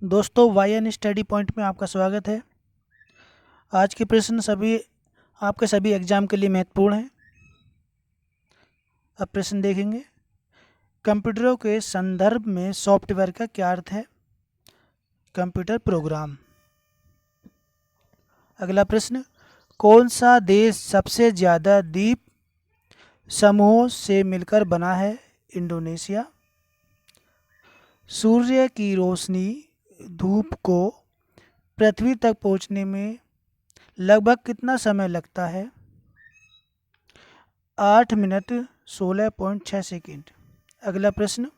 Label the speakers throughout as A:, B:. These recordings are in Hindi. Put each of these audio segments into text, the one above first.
A: दोस्तों, वाई एन स्टडी पॉइंट में आपका स्वागत है। आज के प्रश्न आपके सभी एग्जाम के लिए महत्वपूर्ण हैं। अब प्रश्न देखेंगे। कंप्यूटरों के संदर्भ में सॉफ्टवेयर का क्या अर्थ है? Computer program. अगला प्रश्न, कौन सा देश सबसे ज़्यादा द्वीप समूहों से मिलकर बना है? इंडोनेशिया। सूर्य की रोशनी धूप को पृथ्वी तक पहुंचने में लगभग कितना समय लगता है? 8 मिनट 16.6 सेकेंड। अगला प्रश्न,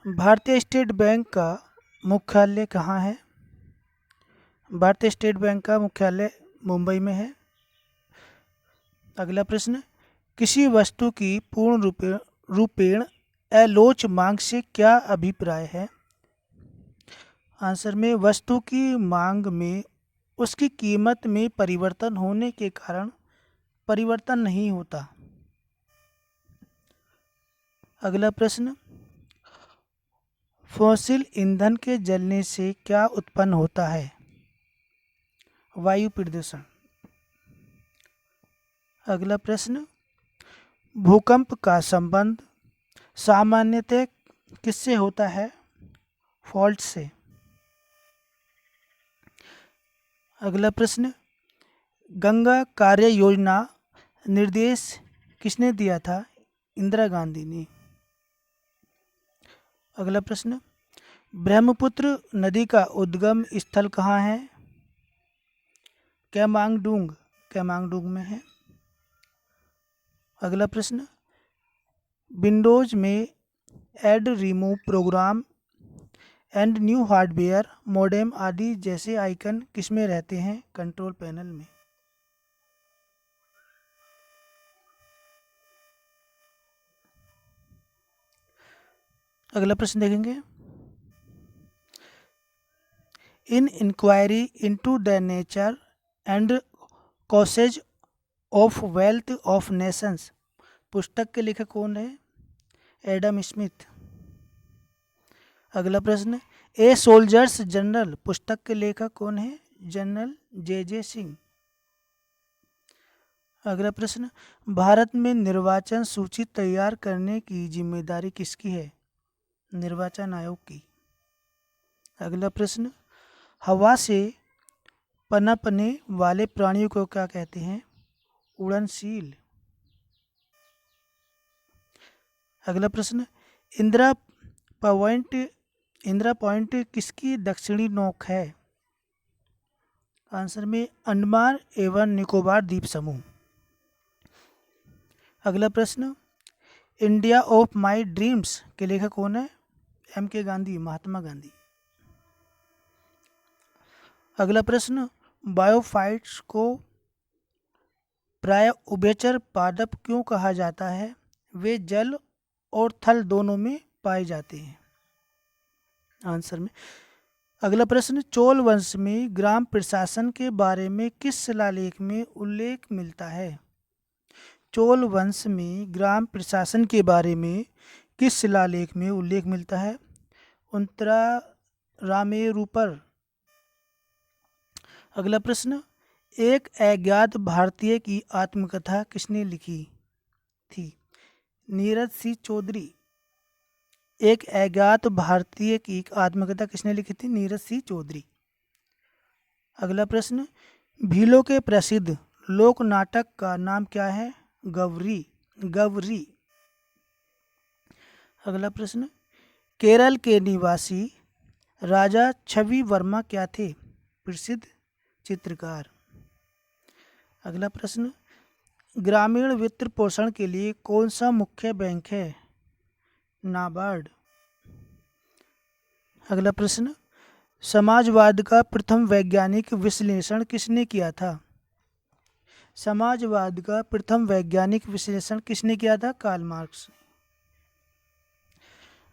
A: भारतीय स्टेट बैंक का मुख्यालय कहाँ है? भारतीय स्टेट बैंक का मुख्यालय मुंबई में है। अगला प्रश्न, किसी वस्तु की पूर्ण रूपेण अलोच मांग से क्या अभिप्राय है? आंसर में वस्तु की मांग में उसकी कीमत में परिवर्तन होने के कारण परिवर्तन नहीं होता। अगला प्रश्न, फॉसिल ईंधन के जलने से क्या उत्पन्न होता है? वायु प्रदूषण। अगला प्रश्न, भूकंप का संबंध सामान्यतः किससे होता है? फॉल्ट से। अगला प्रश्न, गंगा कार्य योजना निर्देश किसने दिया था? इंदिरा गांधी ने। अगला प्रश्न, ब्रह्मपुत्र नदी का उद्गम स्थल कहाँ है? कैमांगडूंग में है। अगला प्रश्न, विंडोज में add remove program and new hardware modem आदि जैसे आइकन किसमें रहते हैं? कंट्रोल पैनल में। अगला प्रश्न देखेंगे। In inquiry into the nature and causes of wealth of nations पुस्तक के लेखक कौन है? Adam Smith. अगला प्रश्न, ए सोल्जर्स जनरल पुस्तक के लेखक कौन है? जनरल जे सिंह। अगला प्रश्न, भारत में निर्वाचन सूची तैयार करने की जिम्मेदारी किसकी है? निर्वाचन आयोग की। अगला प्रश्न, हवा से पनपने वाले प्राणियों को क्या कहते हैं? उड़नशील। अगला प्रश्न, इंदिरा पॉइंट किसकी दक्षिणी नोक है? आंसर में अंडमान एवं निकोबार द्वीप समूह। अगला प्रश्न, इंडिया ऑफ माई ड्रीम्स के लेखक कौन है? एम के गांधी, महात्मा गांधी। अगला प्रश्न, बायोफाइट्स को प्राय उभयचर पादप क्यों कहा जाता है? वे जल और थल दोनों में पाए जाते हैं। आंसर में। अगला प्रश्न, चोल वंश में ग्राम प्रशासन के बारे में किस शिलालेख में उल्लेख मिलता है? चोल वंश में ग्राम प्रशासन के बारे में किस शिलालेख में उल्लेख मिलता है? उत्तरारामेरुपर। अगला प्रश्न, एक अज्ञात भारतीय की आत्मकथा किसने लिखी थी? नीरज सिंह चौधरी। एक अज्ञात भारतीय की आत्मकथा किसने लिखी थी? नीरज सिंह चौधरी। अगला प्रश्न, भीलों के प्रसिद्ध लोक नाटक का नाम क्या है? गवरी। अगला प्रश्न, केरल के निवासी राजा छवि वर्मा क्या थे? प्रसिद्ध चित्रकार। अगला प्रश्न, ग्रामीण वित्त पोषण के लिए कौन सा मुख्य बैंक है? नाबार्ड। अगला प्रश्न, समाजवाद का प्रथम वैज्ञानिक विश्लेषण किसने किया था? समाजवाद का प्रथम वैज्ञानिक विश्लेषण किसने किया था? Karl Marx.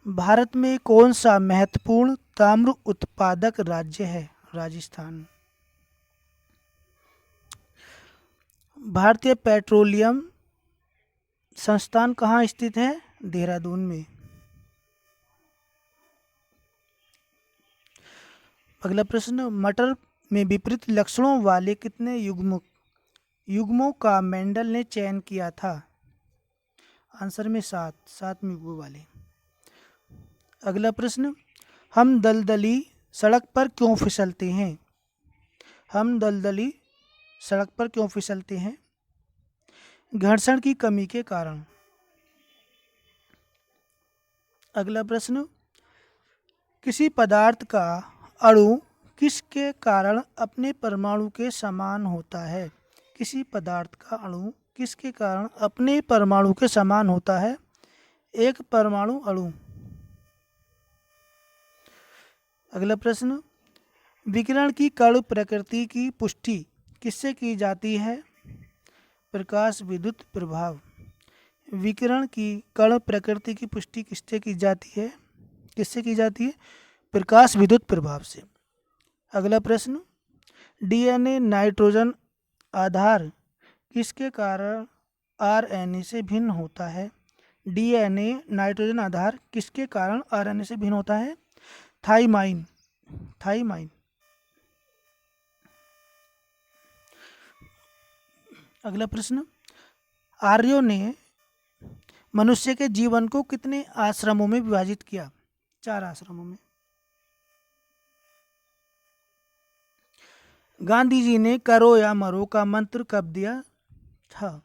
A: भारत में कौन सा महत्वपूर्ण ताम्र उत्पादक राज्य है? राजस्थान। भारतीय पेट्रोलियम संस्थान कहाँ स्थित है? देहरादून में। अगला प्रश्न, मटर में विपरीत लक्षणों वाले कितने युग्मों का मेंडल ने चयन किया था? आंसर में 7 युग्मों वाले। अगला प्रश्न, हम दलदली सड़क पर क्यों फिसलते हैं? हम दलदली सड़क पर क्यों फिसलते हैं? घर्षण की कमी के कारण। अगला प्रश्न, किसी पदार्थ का अणु किसके कारण अपने परमाणु के समान होता है? किसी पदार्थ का अणु किसके कारण अपने परमाणु के समान होता है? एक परमाणु अणु। अगला प्रश्न, विकिरण की कण प्रकृति की पुष्टि किससे की जाती है? प्रकाश विद्युत प्रभाव। विकिरण की कण प्रकृति की पुष्टि किससे की जाती है? किससे की जाती है? प्रकाश विद्युत प्रभाव से। अगला प्रश्न, डीएनए नाइट्रोजन आधार किसके कारण आरएनए से भिन्न होता है? डीएनए नाइट्रोजन आधार किसके कारण आरएनए से भिन्न होता है? थाइमाइन। अगला प्रश्न, आर्यों ने मनुष्य के जीवन को कितने आश्रमों में विभाजित किया? 4 आश्रमों में। गांधी जी ने करो या मरो का मंत्र कब दिया था?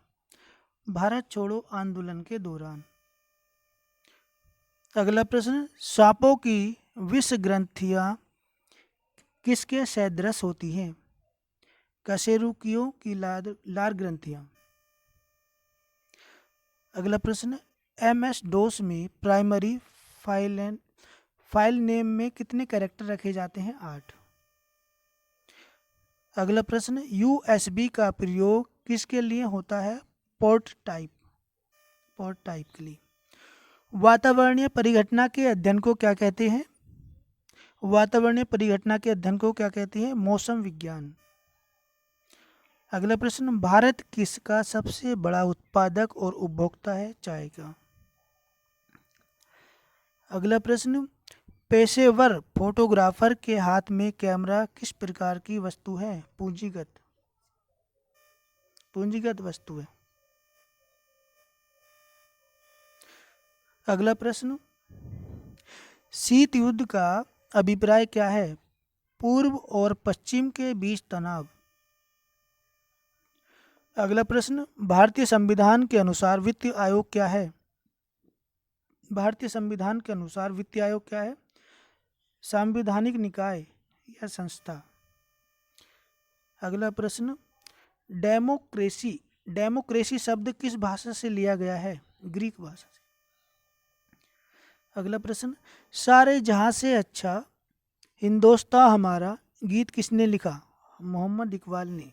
A: भारत छोड़ो आंदोलन के दौरान। अगला प्रश्न, सांपों की विष ग्रंथियां किसके सदृश होती हैं? कशेरुकियों की लार ग्रंथियां। अगला प्रश्न, एमएस डोस में प्राइमरी फाइल नेम में कितने कैरेक्टर रखे जाते हैं? 8। अगला प्रश्न, यूएसबी का प्रयोग किसके लिए होता है? पोर्ट टाइप के लिए। वातावरणीय परिघटना के अध्ययन को क्या कहते हैं? वातावरणीय परिघटना के अध्ययन को क्या कहते हैं? मौसम विज्ञान। अगला प्रश्न, भारत किसका सबसे बड़ा उत्पादक और उपभोक्ता है? चाय का। अगला प्रश्न, पेशेवर फोटोग्राफर के हाथ में कैमरा किस प्रकार की वस्तु है? पूंजीगत वस्तु है। अगला प्रश्न, शीत युद्ध का अभिप्राय क्या है? पूर्व और पश्चिम के बीच तनाव। अगला प्रश्न, भारतीय संविधान के अनुसार वित्त आयोग क्या है? भारतीय संविधान के अनुसार वित्त आयोग क्या है? संवैधानिक निकाय या संस्था। अगला प्रश्न, डेमोक्रेसी शब्द किस भाषा से लिया गया है? ग्रीक भाषा से। अगला प्रश्न, सारे जहां से अच्छा हिंदोस्तां हमारा गीत किसने लिखा? मोहम्मद इकबाल ने।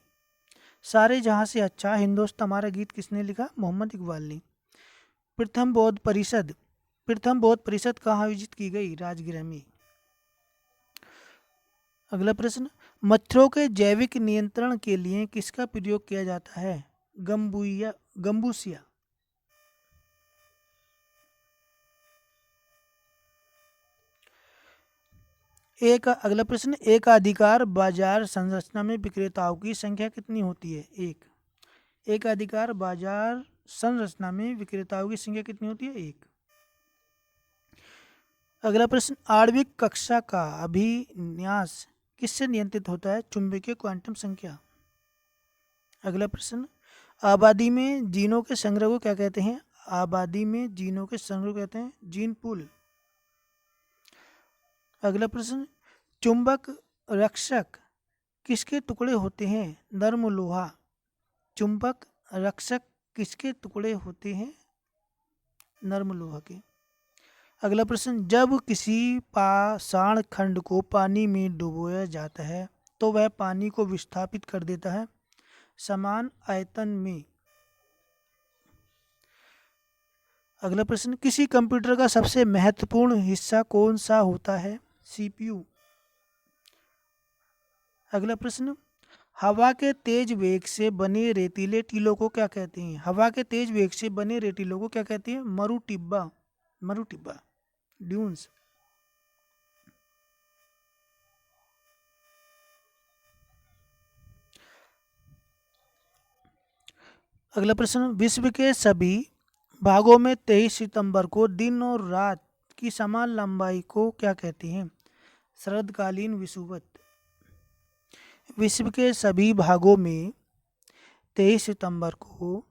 A: सारे जहां से अच्छा हिंदोस्तां हमारा गीत किसने लिखा? मोहम्मद इकबाल ने। प्रथम बौद्ध परिषद कहाँ आयोजित की गई? राजगृह में। अगला प्रश्न, मच्छरों के जैविक नियंत्रण के लिए किसका प्रयोग किया जाता है? गंबूसिया। अगला प्रश्न, एकाधिकार बाजार संरचना में विक्रेताओं की संख्या कितनी होती है? 1। एकाधिकार बाजार संरचना में विक्रेताओं की संख्या कितनी होती है? 1। अगला प्रश्न, आणविक कक्षा का अभिन्यास किससे नियंत्रित होता है? चुंबकीय क्वांटम संख्या। अगला प्रश्न, आबादी में जीनों के संग्रह को क्या कहते हैं? आबादी में जीनों के संग्रह को कहते हैं जीन पूल। अगला प्रश्न, चुंबक रक्षक किसके टुकड़े होते हैं? नर्म लोहा। चुंबक रक्षक किसके टुकड़े होते हैं? नर्म लोहा के। अगला प्रश्न, जब किसी पाषाण खंड को पानी में डुबोया जाता है तो वह पानी को विस्थापित कर देता है समान आयतन में। अगला प्रश्न, किसी कंप्यूटर का सबसे महत्वपूर्ण हिस्सा कौन सा होता है? सीपीयू। अगला प्रश्न, हवा के तेज वेग से बने रेतीले टीलों को क्या कहते हैं? हवा के तेज वेग से बने रेतीलों को क्या कहते हैं? मरुटिब्बा ड्यून्स। अगला प्रश्न, विश्व के सभी भागों में 23 सितंबर को दिन और रात की समान लंबाई को क्या कहते हैं? शरदकालीन विषुवत। विश्व के सभी भागों में 23 सितंबर को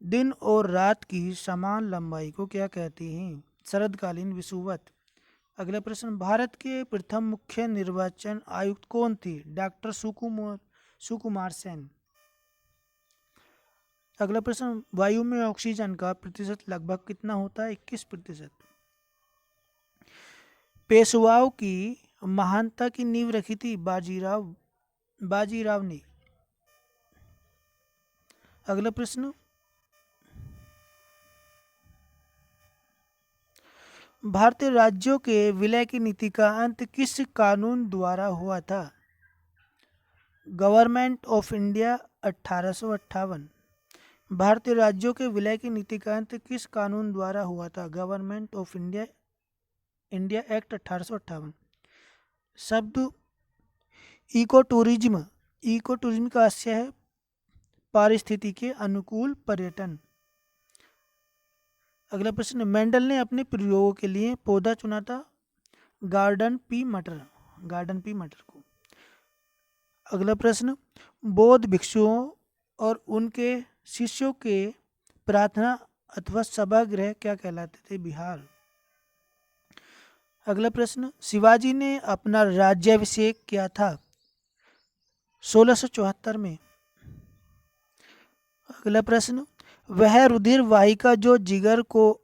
A: दिन और रात की समान लंबाई को क्या कहते हैं? शरदकालीन विषुवत। अगला प्रश्न, भारत के प्रथम मुख्य निर्वाचन आयुक्त कौन थे? डॉक्टर सुकुमार सेन। अगला प्रश्न, वायु में ऑक्सीजन का प्रतिशत लगभग कितना होता है? 21%। पेशवाओं की महानता की नींव रखी थी बाजीराव ने। अगला प्रश्न, भारतीय राज्यों के विलय की नीति का अंत किस कानून द्वारा हुआ था? Government of India 1858। भारतीय राज्यों के विलय की नीति का अंत किस कानून द्वारा हुआ था? Government of India act 1858। शब्द इको टूरिज्म का आशय है पारिस्थितिकी के अनुकूल पर्यटन। अगला प्रश्न, मेंडल ने अपने प्रयोगों के लिए पौधा चुना था गार्डन पी मटर को। अगला प्रश्न, बौद्ध भिक्षुओं और उनके शिष्यों के प्रार्थना अथवा सभागृह क्या कहलाते थे? विहार। अगला प्रश्न, शिवाजी ने अपना राज्याभिषेक किया था 1674 में। अगला प्रश्न, वह रुधिर वाहिका जो जिगर को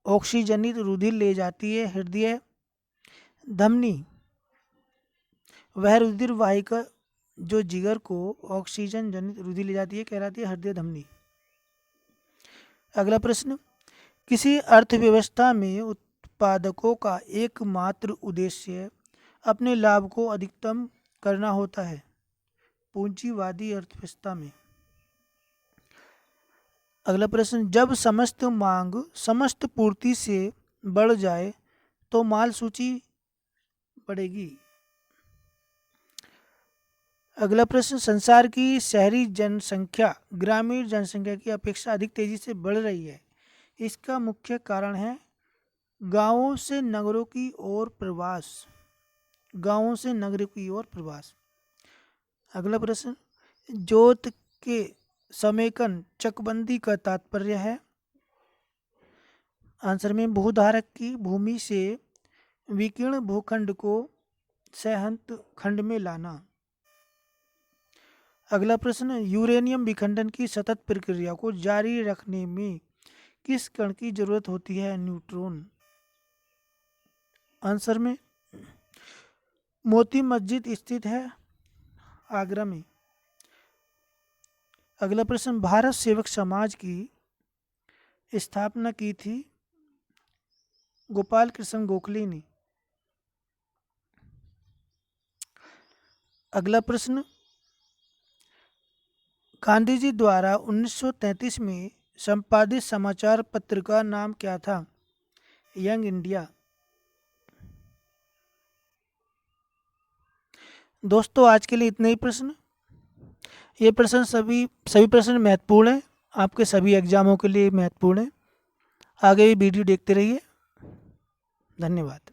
A: ऑक्सीजनित रुधिर ले जाती है हृदय धमनी। वह रुधिर वाहिका जो जिगर को ऑक्सीजन जनित रुधिर ले जाती है कहलाती है हृदय धमनी। अगला प्रश्न, किसी अर्थव्यवस्था में उत्पादकों का एकमात्र उद्देश्य अपने लाभ को अधिकतम करना होता है? पूंजीवादी अर्थव्यवस्था में। अगला प्रश्न, जब समस्त मांग समस्त पूर्ति से बढ़ जाए तो माल सूची बढ़ेगी। अगला प्रश्न, संसार की शहरी जनसंख्या ग्रामीण जनसंख्या की अपेक्षा अधिक तेजी से बढ़ रही है, इसका मुख्य कारण है गांवों से नगरों की ओर प्रवास। अगला प्रश्न, जोत के समेकन चकबंदी का तात्पर्य है? आंसर में भूधारक की भूमि से विकीर्ण भूखंड को सहंत खंड में लाना। अगला प्रश्न, यूरेनियम विखंडन की सतत प्रक्रिया को जारी रखने में किस कण की जरूरत होती है? न्यूट्रॉन। आंसर में मोती मस्जिद स्थित है आगरा में। अगला प्रश्न, भारत सेवक समाज की स्थापना की थी गोपाल कृष्ण गोखले ने। अगला प्रश्न, गांधी जी द्वारा 1933 में संपादित समाचार पत्र का नाम क्या था? Young India. दोस्तों, आज के लिए इतने ही प्रश्न। ये प्रश्न सभी प्रश्न महत्वपूर्ण हैं, आपके सभी एग्जामों के लिए महत्वपूर्ण है। आगे भी वीडियो देखते रहिए। धन्यवाद।